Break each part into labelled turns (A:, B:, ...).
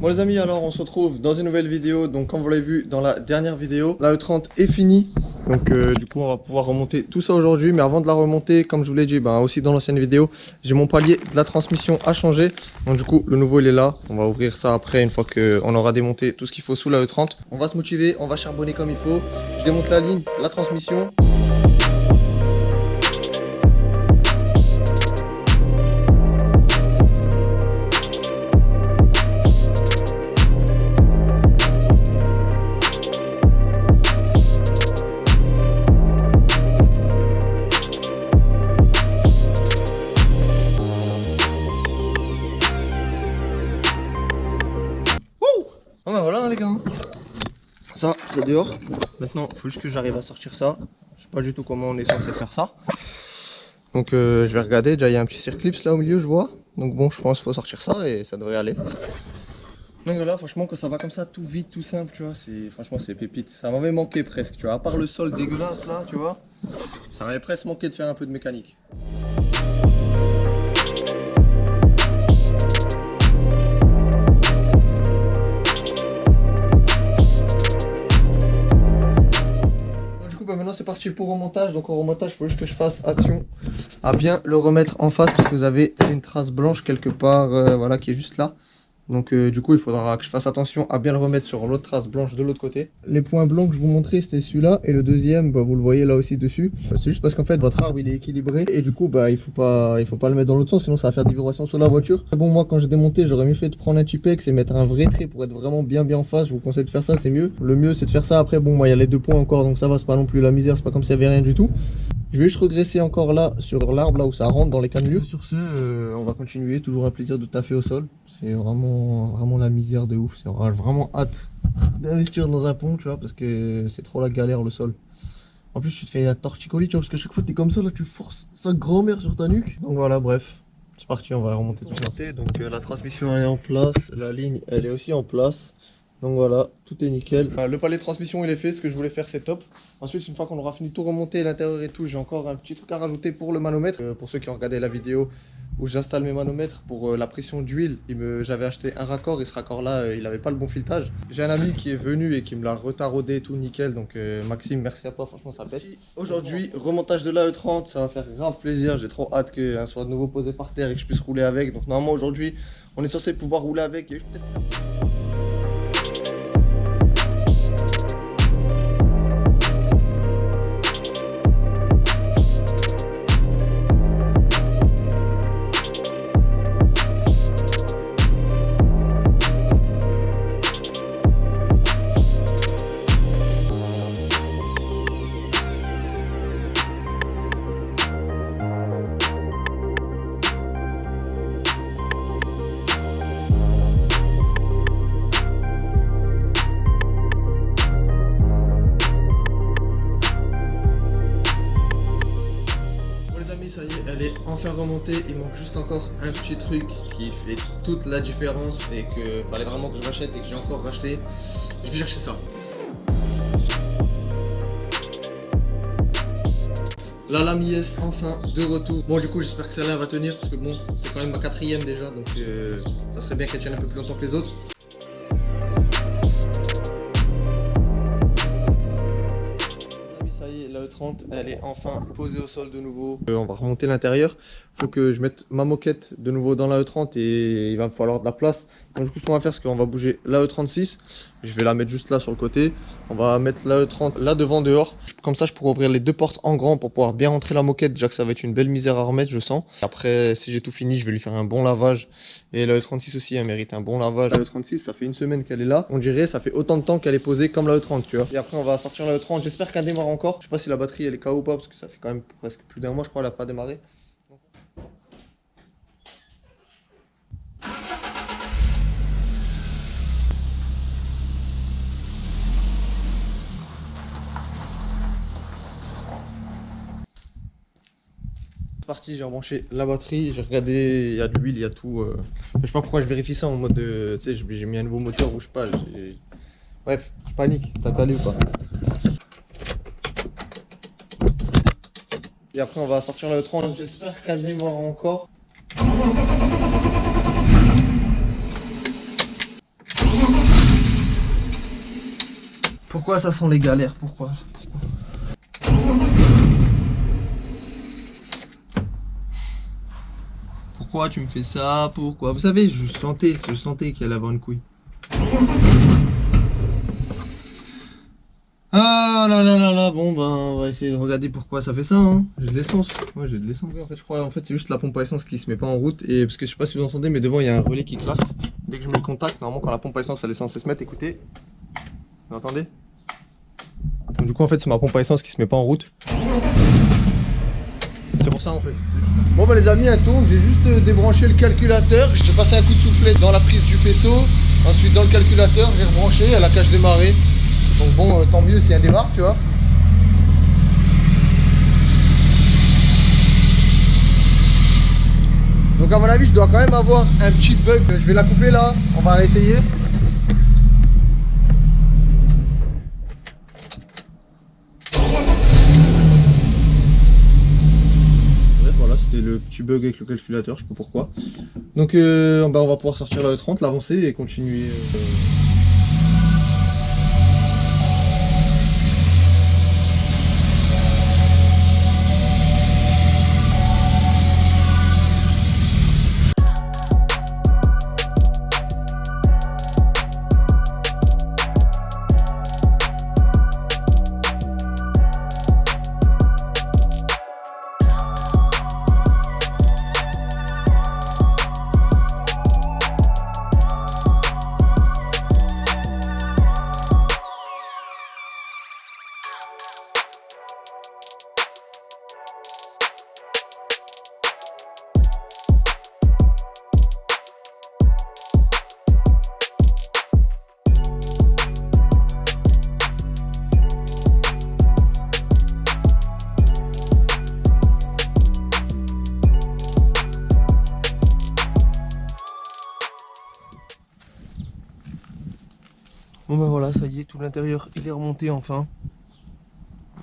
A: Bon les amis, alors on se retrouve dans une nouvelle vidéo. Donc comme vous l'avez vu dans la dernière vidéo, la E30 est finie. Donc du coup on va pouvoir remonter tout ça aujourd'hui. Mais avant de la remonter, comme je vous l'ai dit, aussi dans l'ancienne vidéo, j'ai mon palier de la transmission à changer. Donc du coup le nouveau il est là. On va ouvrir ça après une fois qu'on aura démonté tout ce qu'il faut sous la E30. On va se motiver, on va charbonner comme il faut. Je démonte la ligne, la transmission. Bon ben voilà les gars, ça c'est dehors. Maintenant il faut juste que j'arrive à sortir ça. Je sais pas du tout comment on est censé faire ça. Donc je vais regarder, déjà il y a un petit circlips là au milieu je vois. Donc bon je pense qu'il faut sortir ça et ça devrait aller. Donc voilà, franchement quand ça va comme ça tout vite, tout simple tu vois, franchement c'est pépite. Ça m'avait manqué presque tu vois, à part le sol dégueulasse là tu vois. Ça m'avait presque manqué de faire un peu de mécanique. Maintenant c'est parti pour remontage. Donc au remontage il faut juste que je fasse attention à bien le remettre en face parce que vous avez une trace blanche quelque part voilà, qui est juste là. Donc du coup il faudra que je fasse attention à bien le remettre sur l'autre trace blanche de l'autre côté. Les points blancs que je vous montrais c'était celui-là et le deuxième vous le voyez là aussi dessus. C'est juste parce qu'en fait votre arbre il est équilibré et du coup il faut pas le mettre dans l'autre sens sinon ça va faire des vibrations sur la voiture. Bon moi quand j'ai démonté j'aurais mieux fait de prendre un Tipex et mettre un vrai trait pour être vraiment bien en face. Je vous conseille de faire ça, c'est mieux. Le mieux c'est de faire ça après. Bon moi il y a les deux points encore donc ça va, c'est pas non plus la misère, c'est pas comme s'il y avait rien du tout. Je vais juste regresser encore là sur l'arbre là où ça rentre dans les cannelures. Sur ce on va continuer, toujours un plaisir de taffer au sol. C'est vraiment la misère de ouf. C'est vraiment hâte d'investir dans un pont, tu vois, parce que c'est trop la galère le sol. En plus, tu te fais un torticolis, tu vois, parce que chaque fois t'es comme ça, là, tu forces sa grand-mère sur ta nuque. Donc voilà, bref, c'est parti, on va remonter tout ça. Donc la transmission elle est en place, la ligne elle est aussi en place. Donc voilà, tout est nickel. Le palais de transmission il est fait, ce que je voulais faire c'est top. Ensuite une fois qu'on aura fini tout remonter l'intérieur et tout, j'ai encore un petit truc à rajouter pour le manomètre. Pour ceux qui ont regardé la vidéo où j'installe mes manomètres pour la pression d'huile, j'avais acheté un raccord et ce raccord là il n'avait pas le bon filetage. J'ai un ami qui est venu et qui me l'a retaraudé tout nickel, donc Maxime merci à toi, franchement ça pète. Aujourd'hui remontage de la E30, ça va faire grave plaisir, j'ai trop hâte qu'un soit de nouveau posé par terre et que je puisse rouler avec. Donc normalement aujourd'hui on est censé pouvoir rouler avec. Ça y est, elle est enfin remontée. Il manque juste encore un petit truc qui fait toute la différence et que fallait vraiment que je rachète et que j'ai encore racheté. Je vais chercher ça. La lame IS enfin de retour. Bon du coup j'espère que celle-là va tenir parce que bon c'est quand même ma quatrième déjà donc ça serait bien qu'elle tienne un peu plus longtemps que les autres. La E30 elle est enfin posée au sol de nouveau. On va remonter l'intérieur. Faut que je mette ma moquette de nouveau dans la E30 et il va me falloir de la place. Donc du coup ce qu'on va faire c'est qu'on va bouger la E36. Je vais la mettre juste là sur le côté. On va mettre la E30 là devant dehors. Comme ça je pourrai ouvrir les deux portes en grand pour pouvoir bien rentrer la moquette. Déjà que ça va être une belle misère à remettre je sens. Après si j'ai tout fini je vais lui faire un bon lavage. Et la E36 aussi elle mérite un bon lavage. La E36 ça fait une semaine qu'elle est là. On dirait ça fait autant de temps qu'elle est posée comme la E30 tu vois. Et après on va sortir la E30. J'espère qu'elle démarre encore. Je sais pas si la batterie elle est KO ou pas parce que ça fait quand même presque plus d'un mois je crois elle a pas démarré. Parti, j'ai rebranché la batterie, j'ai regardé, il y a de l'huile, il y a tout. Je sais pas pourquoi je vérifie ça en mode de. Tu sais, j'ai mis un nouveau moteur ou je sais pas. Bref, je panique, t'as calé ou pas? Et après, on va sortir le 30, j'espère qu'elle démarre encore. Pourquoi ça sent les galères? Pourquoi? Pourquoi tu me fais ça? Pourquoi? Vous savez, je sentais qu'elle avait une couille. Ah là là là là, bon ben on va essayer de regarder pourquoi ça fait ça, hein. J'ai de l'essence. Moi j'ai de l'essence en fait, je crois. En fait c'est juste la pompe à essence qui se met pas en route. Et parce que je sais pas si vous entendez, mais devant il y a un relais qui claque. Dès que je mets le contact, normalement quand la pompe à essence elle est censée se mettre, écoutez. Vous entendez? Donc du coup en fait c'est ma pompe à essence qui se met pas en route. C'est pour ça en fait. Bon bah les amis, elle tourne, j'ai juste débranché le calculateur. J'ai passé un coup de soufflet dans la prise du faisceau. Ensuite dans le calculateur, j'ai rebranché, elle a cache démarré. Donc bon, tant mieux si elle démarre, tu vois. Donc à mon avis, je dois quand même avoir un petit bug. Je vais la couper là, on va réessayer. Voilà, c'était le petit bug avec le calculateur, je sais pas pourquoi. Donc on va pouvoir sortir la E30, l'avancer et continuer. Bon ben voilà, ça y est, tout l'intérieur il est remonté enfin.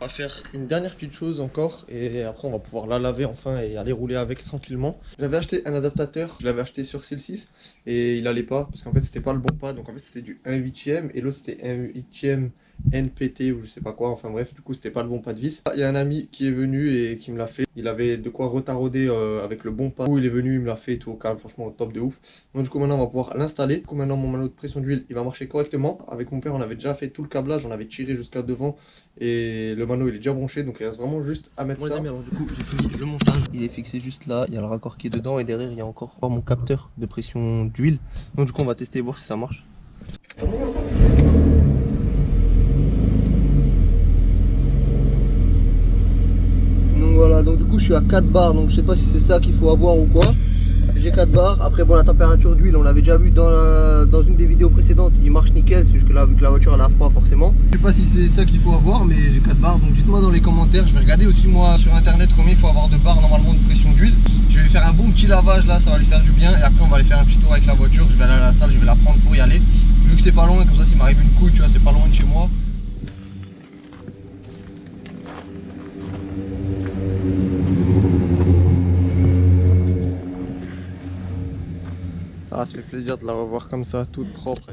A: On va faire une dernière petite chose encore et après on va pouvoir la laver enfin et aller rouler avec tranquillement. J'avais acheté un adaptateur, je l'avais acheté sur Cell6 et il allait pas parce qu'en fait c'était pas le bon pas. Donc en fait c'était du 1/8 et l'autre c'était 1/8 NPT ou je sais pas quoi, enfin bref, du coup c'était pas le bon pas de vis. Il y a un ami qui est venu et qui me l'a fait. Il avait de quoi retarauder avec le bon pas. Il est venu, il me l'a fait tout au calme, franchement au top de ouf. Donc du coup maintenant on va pouvoir l'installer. Du coup maintenant mon manot de pression d'huile il va marcher correctement. Avec mon père on avait déjà fait tout le câblage, on avait tiré jusqu'à devant et le manot il est déjà branché, donc il reste vraiment juste à mettre ça. Alors du coup j'ai fini le montage. Il est fixé juste là, il y a le raccord qui est dedans et derrière il y a encore mon capteur de pression d'huile. Donc du coup on va tester et voir si ça marche. Voilà, donc du coup je suis à 4 bars, donc je sais pas si c'est ça qu'il faut avoir ou quoi. J'ai 4 bars, après bon la température d'huile on l'avait déjà vu dans une des vidéos précédentes, il marche nickel, c'est juste que là vu que la voiture elle a froid forcément. Je sais pas si c'est ça qu'il faut avoir mais j'ai 4 bars, donc dites-moi dans les commentaires, je vais regarder aussi moi sur internet combien il faut avoir de bars normalement de pression d'huile. Je vais lui faire un bon petit lavage là, ça va lui faire du bien et après on va aller faire un petit tour avec la voiture, je vais aller à la salle, je vais la prendre pour y aller. Vu que c'est pas loin, comme ça s'il m'arrive une couille, tu vois, c'est pas loin de chez moi. Ah, ça fait plaisir de la revoir comme ça, toute propre.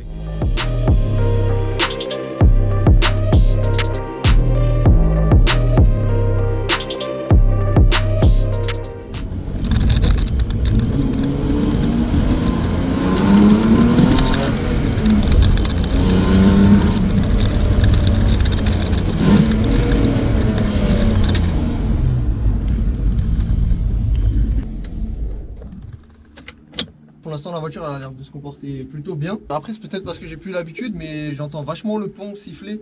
A: Pour l'instant la voiture elle a l'air de se comporter plutôt bien. Après c'est peut-être parce que j'ai plus l'habitude mais j'entends vachement le pont siffler.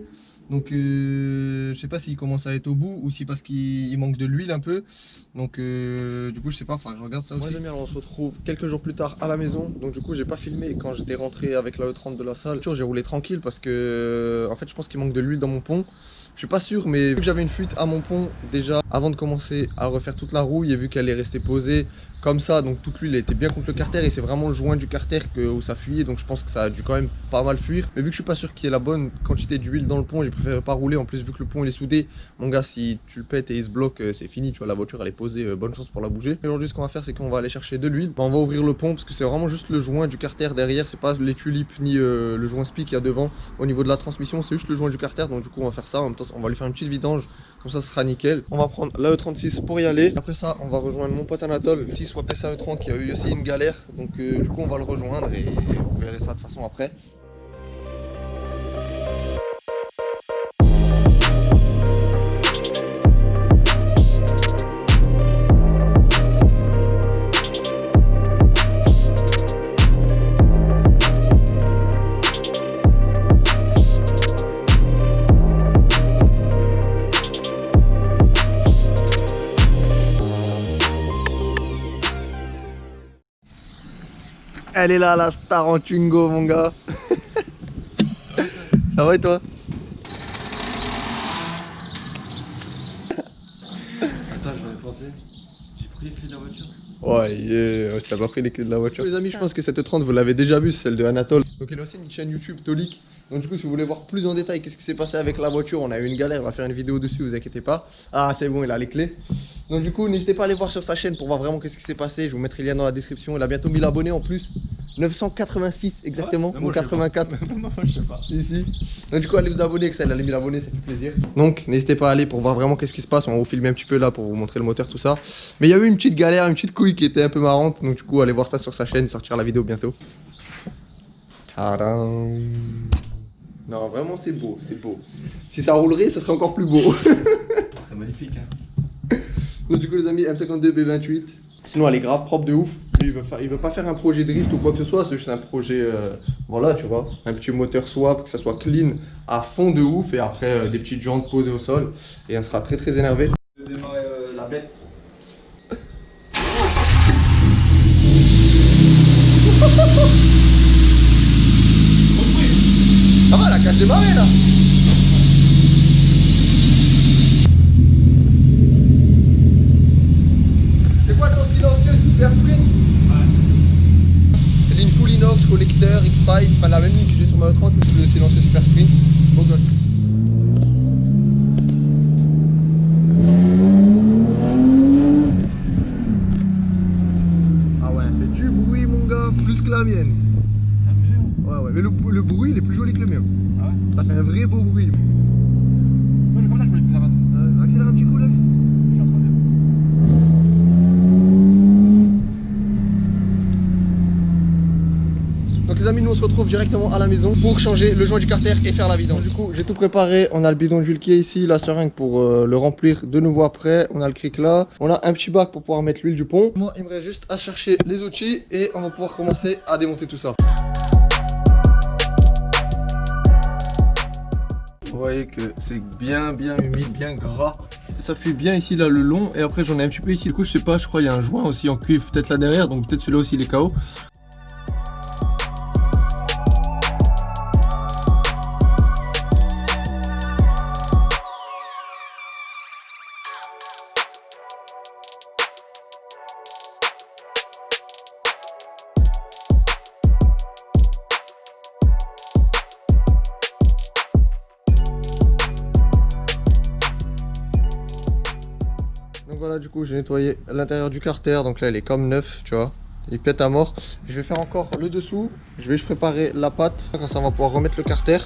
A: Donc je sais pas s'il commence à être au bout ou si parce qu'il manque de l'huile un peu. Donc du coup je sais pas, enfin je regarde ça aussi. Les amis, alors on se retrouve quelques jours plus tard à la maison. Donc du coup j'ai pas filmé quand j'étais rentré avec la E30 de la salle. J'ai roulé tranquille parce que en fait je pense qu'il manque de l'huile dans mon pont. Je suis pas sûr, mais vu que j'avais une fuite à mon pont déjà avant de commencer à refaire toute la rouille et vu qu'elle est restée posée comme ça, donc toute l'huile était bien contre le carter et c'est vraiment le joint du carter où ça fuyait, donc je pense que ça a dû quand même pas mal fuir. Mais vu que je suis pas sûr qu'il y ait la bonne quantité d'huile dans le pont, j'ai préféré pas rouler. En plus, vu que le pont il est soudé, mon gars, si tu le pètes et il se bloque, c'est fini, tu vois, la voiture elle est posée, bonne chance pour la bouger. Et aujourd'hui, ce qu'on va faire, c'est qu'on va aller chercher de l'huile. On va ouvrir le pont parce que c'est vraiment juste le joint du carter derrière, c'est pas les tulipes ni le joint spi qu'il y a devant au niveau de la transmission, c'est juste le joint du carter. Donc du coup, on va faire ça. En même temps, on va lui faire une petite vidange. Comme ça, ce sera nickel. On va prendre la E36 pour y aller. Après ça, on va rejoindre mon pote Anatole, aussi soit PSA E30 qui a eu aussi une galère. Donc du coup, on va le rejoindre et vous verrez ça de toute façon après. Elle est là, la star en Twingo, mon gars. Ça va et toi?
B: Attends, je vais penser. J'ai pris les clés de la voiture.
A: Ouais, yeah. T'as pas pris les clés de la voiture. Les amis, je pense que cette 30 vous l'avez déjà vue, c'est celle de Anatole. Donc il a aussi une chaîne YouTube Tolik. Donc du coup, si vous voulez voir plus en détail qu'est-ce qui s'est passé avec la voiture, on a eu une galère, on va faire une vidéo dessus, vous inquiétez pas. Ah, c'est bon, il a les clés. Donc du coup, n'hésitez pas à aller voir sur sa chaîne pour voir vraiment qu'est-ce qui s'est passé. Je vous mettrai le lien dans la description. Il a bientôt 1000 abonnés en plus. 986 exactement, ou 84.
B: Non, je sais pas.
A: Si. Donc du coup, allez vous abonner, que ça, il a les 1000 abonnés, ça fait plaisir. Donc n'hésitez pas à aller pour voir vraiment qu'est-ce qui se passe. On va vous filmer un petit peu là pour vous montrer le moteur, tout ça. Mais il y a eu une petite galère, une petite couille qui était un peu marrante. Donc du coup, allez voir ça sur sa chaîne, il sortira la vidéo bientôt. Tadam. Non, vraiment c'est beau, c'est beau. Si ça roulerait, ça serait encore plus beau.
B: Ce serait magnifique, hein.
A: Donc du coup les amis, M52 B28. Sinon elle est grave propre de ouf. Lui, il veut pas faire un projet drift ou quoi que ce soit, c'est juste un projet, voilà tu vois, un petit moteur swap, que ça soit clean à fond de ouf et après des petites jantes posées au sol et on sera très très énervé.
B: Je vais démarrer la bête.
A: Ça va, la cage démarrée là. C'est quoi ton silencieux Super Sprint? Ouais. Ligne full inox, collecteur, X-Pipe, enfin la même ligne que j'ai sur ma E30 plus le silencieux Super Sprint. Beau gosse. Ah ouais, elle fait du bruit mon gars, plus que la mienne.
B: C'est abusé, hein.
A: Ouais ouais, mais le bruit il est plus joli que le mien.
B: Ah ouais?
A: Ça fait un vrai beau bruit.
B: Ouais, mais comme ça, je voulais que ça passe.
A: Accélère un petit coup là.
B: Je suis en train de.
A: Donc les amis, nous on se retrouve directement à la maison pour changer le joint du carter et faire la vidange. Du coup, j'ai tout préparé. On a le bidon d'huile qui est ici, la seringue pour le remplir de nouveau après. On a le cric là. On a un petit bac pour pouvoir mettre l'huile du pont. Moi, il me reste juste à chercher les outils et on va pouvoir commencer à démonter tout ça. Vous voyez que c'est bien humide, bien gras. Ça fait bien ici là le long et après j'en ai un petit peu ici. Du coup, je sais pas, je crois il y a un joint aussi en cuivre peut-être là derrière, donc peut-être celui-là aussi il est KO. Donc voilà, du coup j'ai nettoyé l'intérieur du carter, donc là il est comme neuf, tu vois, il pète à mort. Je vais faire encore le dessous, je vais juste préparer la pâte, comme ça on va pouvoir remettre le carter.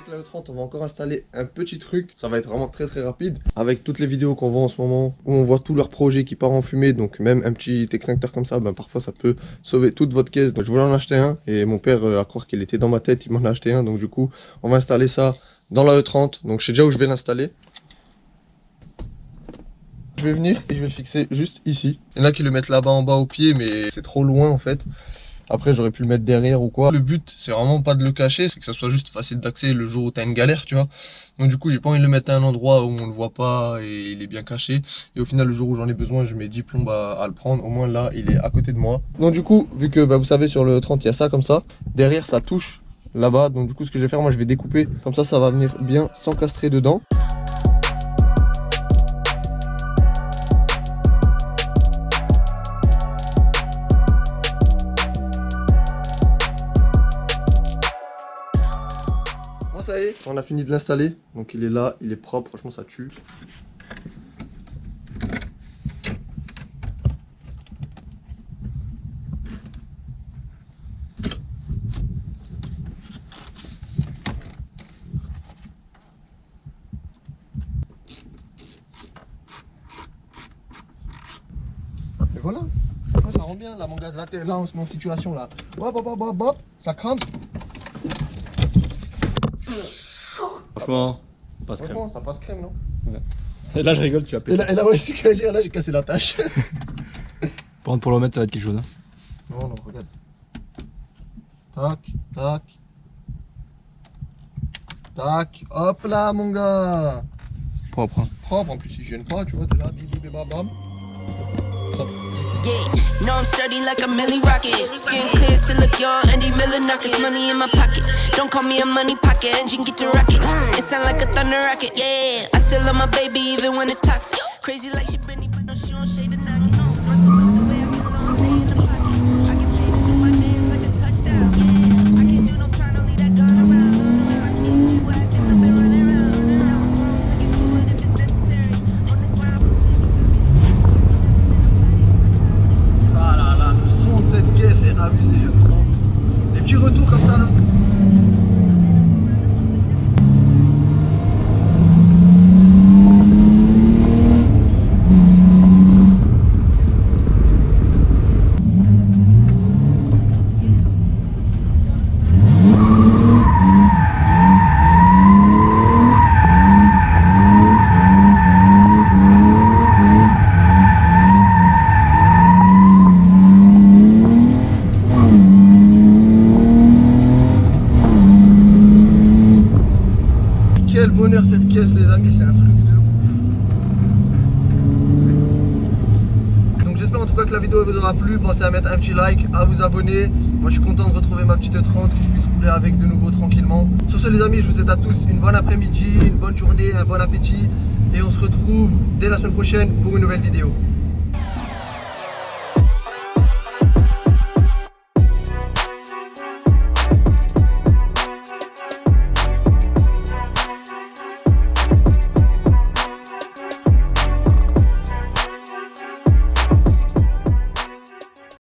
A: La E30 on va encore installer un petit truc, ça va être vraiment très rapide avec toutes les vidéos qu'on voit en ce moment où on voit tout leur projet qui part en fumée, donc même un petit extincteur comme ça, ben parfois ça peut sauver toute votre caisse. Donc je voulais en acheter un et mon père à croire qu'il était dans ma tête, il m'en a acheté un, donc du coup on va installer ça dans la E30, donc je sais déjà où je vais l'installer. Je vais venir et je vais le fixer juste ici. Il y en a qui le mettent là-bas en bas au pied mais c'est trop loin en fait. Après, j'aurais pu le mettre derrière ou quoi. Le but, c'est vraiment pas de le cacher, c'est que ça soit juste facile d'accès le jour où t'as une galère, tu vois. Donc du coup, j'ai pas envie de le mettre à un endroit où on le voit pas et il est bien caché. Et au final, le jour où j'en ai besoin, je mets 10 plombes à le prendre. Au moins là, il est à côté de moi. Donc du coup, vu que vous savez, sur le 30, il y a ça comme ça. Derrière, ça touche là-bas. Donc du coup, ce que je vais faire, moi, je vais découper. Comme ça va venir bien s'encastrer dedans. Bon, ça y est, on a fini de l'installer. Donc il est là, il est propre, franchement ça tue. Et voilà, ça rend bien la manga de la terre. Là on se met en situation là. Hop hop hop hop hop, ça crame.
B: Franchement, passe crème.
A: Franchement, ça passe crème, non?
B: Ouais. Et là, je rigole, tu as pété.
A: Et là, ouais, je suis là, j'ai cassé la tâche.
B: Par contre, pour le remettre, ça va être quelque chose. Hein.
A: Non, non, regarde. Tac, tac. Tac, hop là, mon gars.
B: Propre. Hein.
A: Propre, en plus, il gêne pas, tu vois, t'es là, bim, bim, bam, bam. Propre.
C: Yeah, no, I'm sturdy like a Millie Rocket. Skin clear, still look young, Andy Miller knockers. Money in my pocket. Don't call me a money pocket. Engine get to rocket. It sound like a thunder rocket. Yeah, I still love my baby even when it's toxic. Crazy like she Britney, but no, she don't shade the knock it.
A: Petit retour comme ça là. Quel bonheur cette caisse les amis, c'est un truc de ouf. Donc j'espère en tout cas que la vidéo vous aura plu. Pensez à mettre un petit like, à vous abonner. Moi je suis content de retrouver ma petite 30, que je puisse rouler avec de nouveau tranquillement. Sur ce les amis, je vous souhaite à tous une bonne après-midi, une bonne journée, un bon appétit. Et on se retrouve dès la semaine prochaine pour une nouvelle vidéo.